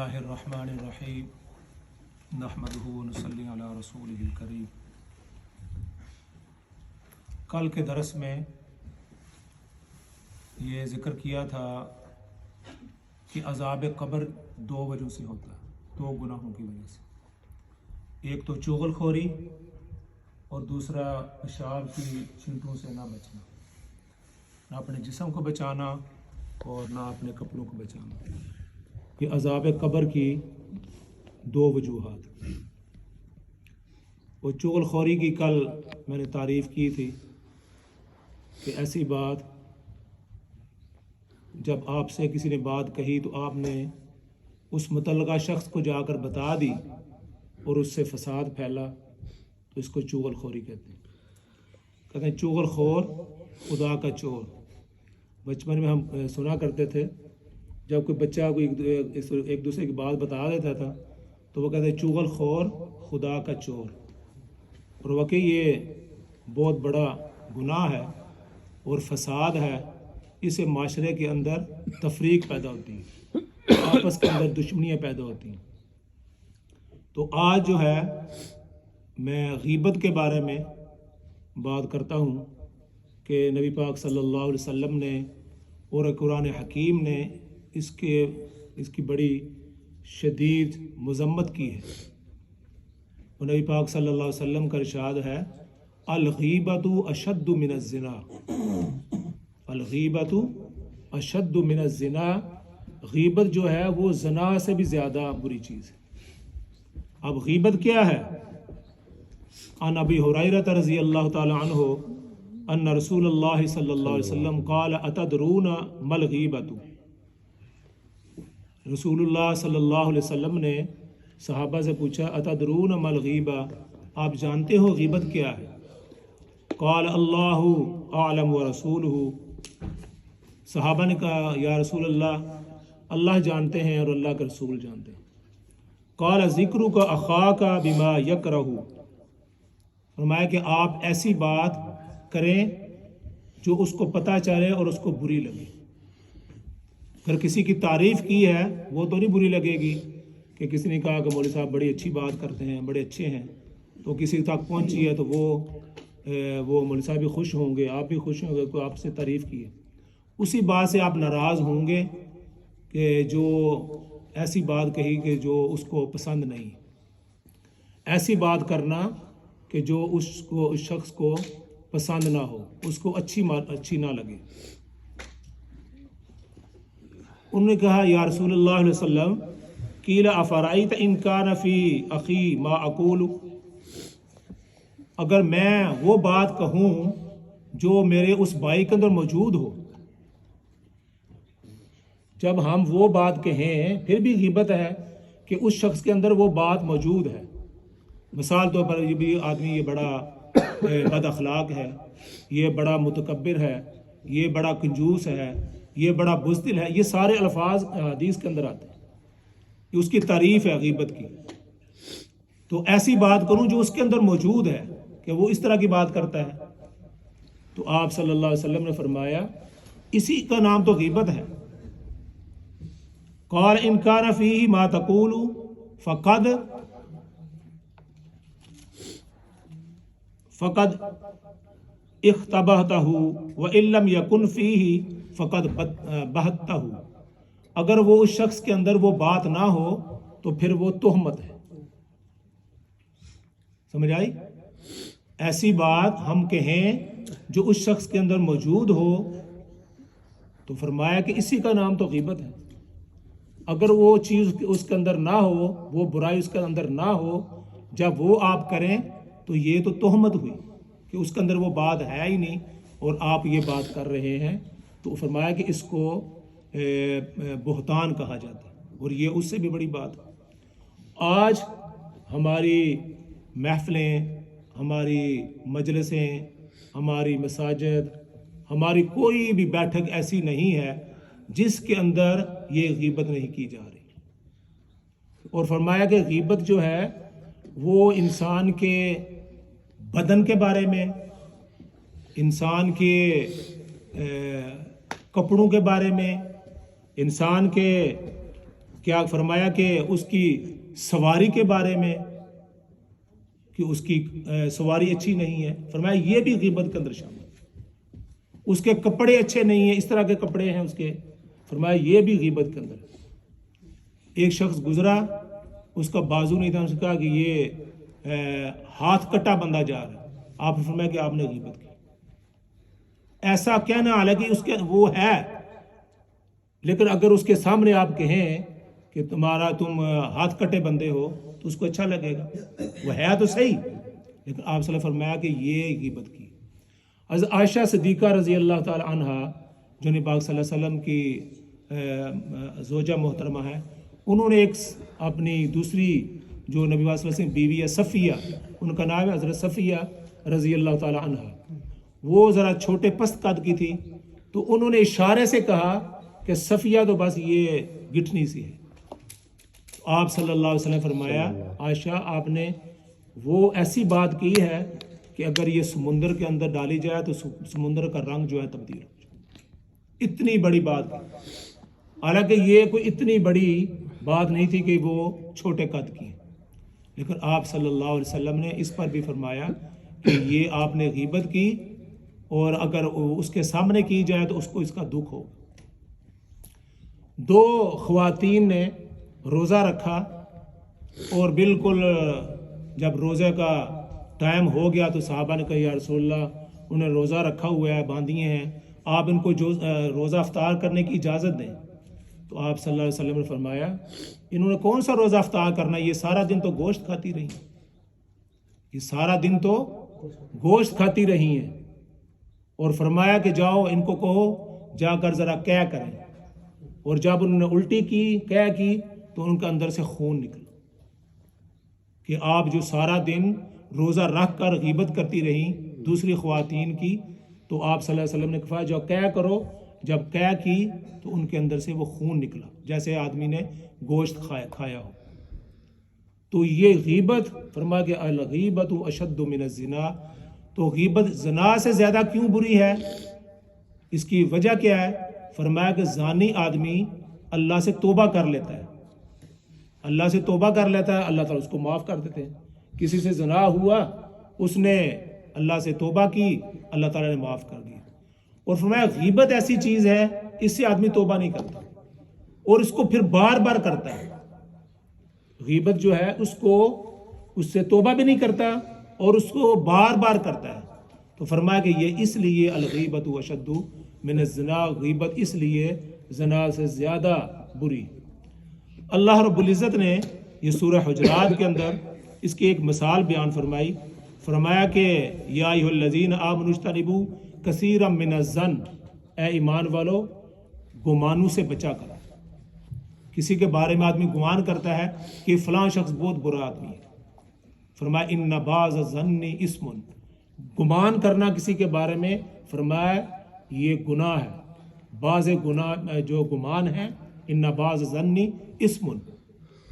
اللہ الرحمن الرحیم نحمدہ ونصلی علی رسولہ الکریم۔ کل کے درس میں یہ ذکر کیا تھا کہ عذاب قبر دو وجہ سے ہوتا ہے، دو گناہوں کی وجہ سے، ایک تو چغل خوری اور دوسرا پیشاب کی چھینٹوں سے نہ بچنا، نہ اپنے جسم کو بچانا اور نہ اپنے کپڑوں کو بچانا۔ یہ عذاب قبر کی دو وجوہات۔ وہ چغل خوری کی کل میں نے تعریف کی تھی کہ ایسی بات جب آپ سے کسی نے بات کہی تو آپ نے اس متعلقہ شخص کو جا کر بتا دی اور اس سے فساد پھیلا، تو اس کو چغل خوری کہتے ہیں۔ کہتے ہیں چغل خور خدا کا چور۔ بچپن میں ہم سنا کرتے تھے، جب کوئی بچہ کوئی ایک دوسرے کی بات بتا دیتا تھا تو وہ کہتے ہیں چغل خور خدا کا چور۔ اور واقعی یہ بہت بڑا گناہ ہے اور فساد ہے، اس سے معاشرے کے اندر تفریق پیدا ہوتی ہے، آپس کے اندر دشمنیاں پیدا ہوتی ہیں۔ تو آج جو ہے میں غیبت کے بارے میں بات کرتا ہوں کہ نبی پاک صلی اللہ علیہ وسلم نے اور قرآن حکیم نے اس کی بڑی شدید مذمت کی ہے۔ اور نبی پاک صلی اللہ علیہ وسلم کا ارشاد ہے الغیبۃ اشد من الزنا، الغیبۃ اشد من الزنا، غیبت جو ہے وہ زنا سے بھی زیادہ بری چیز ہے۔ اب غیبت کیا ہے؟ عن ابی ہریرہ رضی اللہ تعالی عنہ ان رسول اللہ صلی اللہ علیہ وسلم قال اتدرون ما الغیبۃ، رسول اللہ صلی اللہ علیہ وسلم نے صحابہ سے پوچھا اتدرون ما الغیبہ، آپ جانتے ہو غیبت کیا ہے؟ قال اللہ اعلم ورسولہ، صحابہ نے کہا یا رسول اللہ، اللہ جانتے ہیں اور اللہ کے رسول جانتے ہیں۔ قال ذکرک اخاک بما یکرہ، فرمایا کہ آپ ایسی بات کریں جو اس کو پتہ چلے اور اس کو بری لگے۔ اگر کسی کی تعریف کی ہے وہ تو نہیں بری لگے گی کہ کسی نے کہا کہ مولوی صاحب بڑی اچھی بات کرتے ہیں، بڑے اچھے ہیں، تو کسی تک پہنچی ہے تو وہ مولوی صاحب بھی خوش ہوں گے، آپ بھی خوش ہوں گے، کوئی آپ سے تعریف کی ہے، اسی بات سے آپ ناراض ہوں گے کہ جو ایسی بات کہی کہ جو اس کو پسند نہیں، ایسی بات کرنا کہ جو اس شخص کو پسند نہ ہو، اس کو اچھی نہ لگے۔ انہوں نے کہا یا رسول اللہ علیہ وسلم قیل افرأیت ان کان فی اخی ما اقول، اگر میں وہ بات کہوں جو میرے اس بھائی کے اندر موجود ہو، جب ہم وہ بات کہیں پھر بھی غیبت ہے کہ اس شخص کے اندر وہ بات موجود ہے۔ مثال طور پر یہ بھی آدمی یہ بڑا بد اخلاق ہے، یہ بڑا متکبر ہے، یہ بڑا کنجوس ہے، یہ بڑا بزدل ہے، یہ سارے الفاظ حدیث کے اندر آتے ہیں، یہ اس کی تعریف ہے غیبت کی۔ تو ایسی بات کروں جو اس کے اندر موجود ہے کہ وہ اس طرح کی بات کرتا ہے، تو آپ صلی اللہ علیہ وسلم نے فرمایا اسی کا نام تو غیبت ہے۔ قال ان کان فیہ ما تقول فقد اختبہتہ وان لم یکن فیہ فقد بہتہ، اگر وہ اس شخص کے اندر وہ بات نہ ہو تو پھر وہ تہمت ہے۔ سمجھ آئی؟ ایسی بات ہم کہیں جو اس شخص کے اندر موجود ہو تو فرمایا کہ اسی کا نام تو غیبت ہے۔ اگر وہ چیز اس کے اندر نہ ہو، وہ برائی اس کے اندر نہ ہو، جب وہ آپ کریں تو یہ تو تہمت ہوئی کہ اس کے اندر وہ بات ہے ہی نہیں اور آپ یہ بات کر رہے ہیں، تو فرمایا کہ اس کو بہتان کہا جاتا ہے، اور یہ اس سے بھی بڑی بات ہے۔ آج ہماری محفلیں، ہماری مجلسیں، ہماری مساجد، ہماری کوئی بھی بیٹھک ایسی نہیں ہے جس کے اندر یہ غیبت نہیں کی جا رہی۔ اور فرمایا کہ غیبت جو ہے وہ انسان کے بدن کے بارے میں، انسان کے کپڑوں کے بارے میں، انسان کے کیا فرمایا کہ اس کی سواری کے بارے میں کہ اس کی سواری اچھی نہیں ہے، فرمایا یہ بھی غیبت کے اندر شامل ہے۔ اس کے کپڑے اچھے نہیں ہیں، اس طرح کے کپڑے ہیں اس کے، فرمایا یہ بھی غیبت کے اندر ہے۔ ایک شخص گزرا، اس کا بازو نہیں تھا، اس نے کہا کہ یہ ہاتھ کٹا بندہ جا رہا ہے، آپ نے فرمایا کہ آپ نے غیبت کی۔ ایسا کہنا حالانکہ اس کے وہ ہے، لیکن اگر اس کے سامنے آپ کہیں کہ تم ہاتھ کٹے بندے ہو تو اس کو اچھا لگے گا، وہ ہے تو صحیح، لیکن آپ صلی اللہ علیہ وسلم نے فرمایا کہ یہ غیبت کی۔ حضرت عائشہ صدیقہ رضی اللہ تعالی عنہ جو نبی پاک صلی اللہ علیہ وسلم کی زوجہ محترمہ ہے، انہوں نے ایک اپنی دوسری جو نبی پاک صلی اللہ علیہ وسلم بیوی ہے صفیہ، ان کا نام ہے حضرت صفیہ رضی اللہ تعالی عنہ، وہ ذرا چھوٹے پست قد کی تھی، تو انہوں نے اشارے سے کہا کہ صفیہ تو بس یہ گٹھنی سی ہے۔ آپ صلی اللہ علیہ وسلم نے فرمایا عائشہ آپ نے وہ ایسی بات کی ہے کہ اگر یہ سمندر کے اندر ڈالی جائے تو سمندر کا رنگ جو ہے تبدیل ہو جائے۔ اتنی بڑی بات، حالانکہ یہ کوئی اتنی بڑی بات نہیں تھی کہ وہ چھوٹے قد کی، لیکن آپ صلی اللہ علیہ وسلم نے اس پر بھی فرمایا کہ یہ آپ نے غیبت کی، اور اگر اس کے سامنے کی جائے تو اس کو اس کا دکھ ہو۔ دو خواتین نے روزہ رکھا، اور بالکل جب روزے کا ٹائم ہو گیا تو صحابہ نے کہا یا رسول اللہ انہیں روزہ رکھا ہوا ہے، باندھیے ہیں، آپ ان کو جو روزہ افطار کرنے کی اجازت دیں۔ تو آپ صلی اللہ علیہ وسلم نے فرمایا انہوں نے کون سا روزہ افطار کرنا، یہ سارا دن تو گوشت کھاتی رہی، یہ سارا دن تو گوشت کھاتی رہی ہیں، اور فرمایا کہ جاؤ ان کو کہو جا کر ذرا قے کریں، اور جب انہوں نے الٹی کی قے کی تو ان کے اندر سے خون نکلا، کہ آپ جو سارا دن روزہ رکھ کر غیبت کرتی رہیں دوسری خواتین کی، تو آپ صلی اللہ علیہ وسلم نے کہا جاؤ قے کرو، جب قے کی تو ان کے اندر سے وہ خون نکلا جیسے آدمی نے گوشت کھایا ہو۔ تو یہ غیبت، فرمایا کہ الغیبت اشد من الزنا، تو غیبت زنا سے زیادہ کیوں بری ہے، اس کی وجہ کیا ہے؟ فرمایا کہ زانی آدمی اللہ سے توبہ کر لیتا ہے، اللہ سے توبہ کر لیتا ہے، اللہ تعالیٰ اس کو معاف کر دیتے ہیں۔ کسی سے زنا ہوا، اس نے اللہ سے توبہ کی، اللہ تعالیٰ نے معاف کر دیا۔ اور فرمایا غیبت ایسی چیز ہے اس سے آدمی توبہ نہیں کرتا، اور اس کو پھر بار بار کرتا ہے۔ غیبت جو ہے اس سے توبہ بھی نہیں کرتا اور اس کو بار بار کرتا ہے۔ تو فرمایا کہ یہ اس لیے الغیبت اشد من الزنا، غیبت اس لیے زنا سے زیادہ بری۔ اللہ رب العزت نے یہ سورہ حجرات کے اندر اس کی ایک مثال بیان فرمائی، فرمایا کہ یا ایھا الذین آمنوا اجتنبوا کثیرا من الظن، اے ایمان والو گمانوں سے بچا کرو۔ کسی کے بارے میں آدمی گمان کرتا ہے کہ فلاں شخص بہت برا آدمی ہے، فرمایا ان بعض الظن اسم، گمان کرنا کسی کے بارے میں فرمایا یہ گناہ ہے، بعض گناہ جو گمان ہے، ان بعض الظن اسم،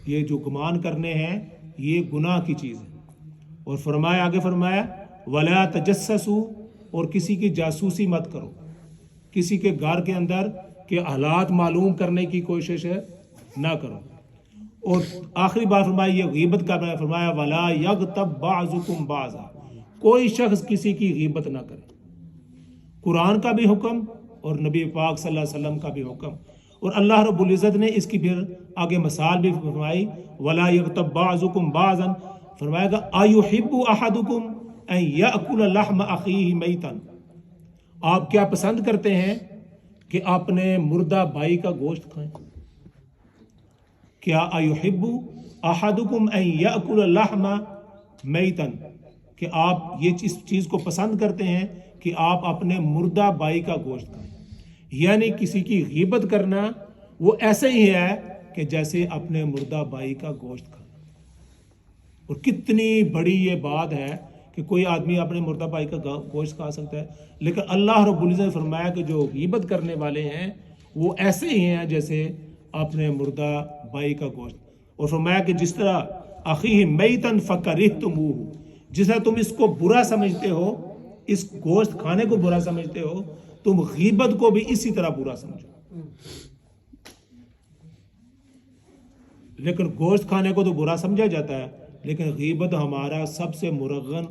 یہ جو گمان کرنے ہیں یہ گناہ کی چیز ہے۔ اور فرمایا آگے فرمایا ولا تجسسوا، اور کسی کی جاسوسی مت کرو، کسی کے گھر کے اندر کے حالات معلوم کرنے کی کوشش نہ کرو۔ اور آخری بات فرمایا یہ غیبت کا فرمایا ولا یغتب بعضکم بعضا، کوئی شخص کسی کی غیبت نہ کرے۔ قرآن کا بھی حکم اور نبی پاک صلی اللہ علیہ وسلم کا بھی حکم، اور اللہ رب العزت نے اس کی پھر آگے مثال بھی فرمائی ولا یغتب بعضکم بعضا، فرمایا کہ ایحب احدکم ان یاکل لحم اخیہ میتا، آپ کیا پسند کرتے ہیں کہ اپنے مردہ بھائی کا گوشت کھائیں؟ کیا ایحب احدکم ان یاکل لحم میتا، کہ آپ یہ اس چیز کو پسند کرتے ہیں کہ آپ اپنے مردہ بھائی کا گوشت کھائیں؟ یعنی کسی کی غیبت کرنا وہ ایسے ہی ہے کہ جیسے اپنے مردہ بھائی کا گوشت کھانا۔ اور کتنی بڑی یہ بات ہے کہ کوئی آدمی اپنے مردہ بھائی کا گوشت کھا سکتا ہے، لیکن اللہ رب العزت نے فرمایا کہ جو غیبت کرنے والے ہیں وہ ایسے ہی ہیں جیسے اپنے مردہ بھائی کا گوشت۔ اور فرمایا کہ جس طرح اخیہ میتن فکرہتموہ، جس طرح تم اس کو برا سمجھتے ہو، اس گوشت کھانے کو برا سمجھتے ہو، تم غیبت کو بھی اسی طرح برا سمجھو۔ لیکن گوشت کھانے کو تو برا سمجھا جاتا ہے، لیکن غیبت ہمارا سب سے مرغن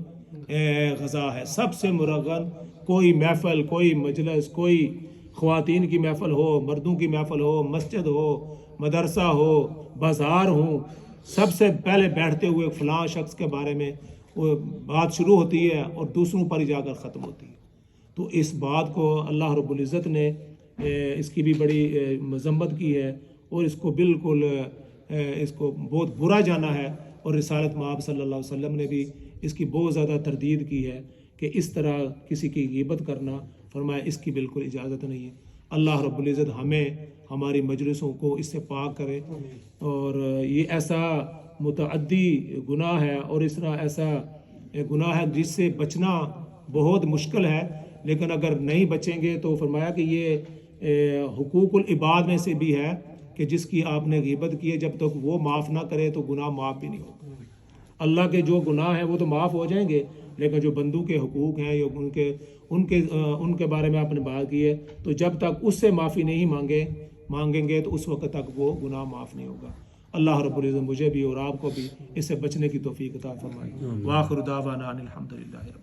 غذا ہے، سب سے مرغن. کوئی محفل، کوئی مجلس، کوئی خواتین کی محفل ہو، مردوں کی محفل ہو، مسجد ہو، مدرسہ ہو، بازار ہوں، سب سے پہلے بیٹھتے ہوئے فلاں شخص کے بارے میں وہ بات شروع ہوتی ہے اور دوسروں پر ہی جا کر ختم ہوتی ہے. تو اس بات کو اللہ رب العزت نے اس کی بھی بڑی مذمت کی ہے، اور اس کو بالکل اس کو بہت برا جانا ہے. اور رسالت مآب صلی اللہ علیہ وسلم نے بھی اس کی بہت زیادہ تردید کی ہے کہ اس طرح کسی کی غیبت کرنا، فرمایا اس کی بالکل اجازت نہیں ہے. اللہ رب العزت ہمیں ہماری مجلسوں کو اس سے پاک کرے. اور یہ ایسا متعدی گناہ ہے، اور اس طرح ایسا گناہ ہے جس سے بچنا بہت مشکل ہے، لیکن اگر نہیں بچیں گے تو فرمایا کہ یہ حقوق العباد میں سے بھی ہے کہ جس کی آپ نے غیبت کی ہے، جب تک وہ معاف نہ کرے تو گناہ معاف بھی نہیں ہوگا. اللہ کے جو گناہ ہیں وہ تو معاف ہو جائیں گے، لیکن جو بندوں کے حقوق ہیں یا ان کے بارے میں آپ نے بات کی ہے، تو جب تک اس سے معافی نہیں مانگیں گے تو اس وقت تک وہ گناہ معاف نہیں ہوگا. اللہ رب العزت مجھے بھی اور آپ کو بھی اس سے بچنے کی توفیق عطا فرمائے. وآخر دعوانا ان الحمد للہ.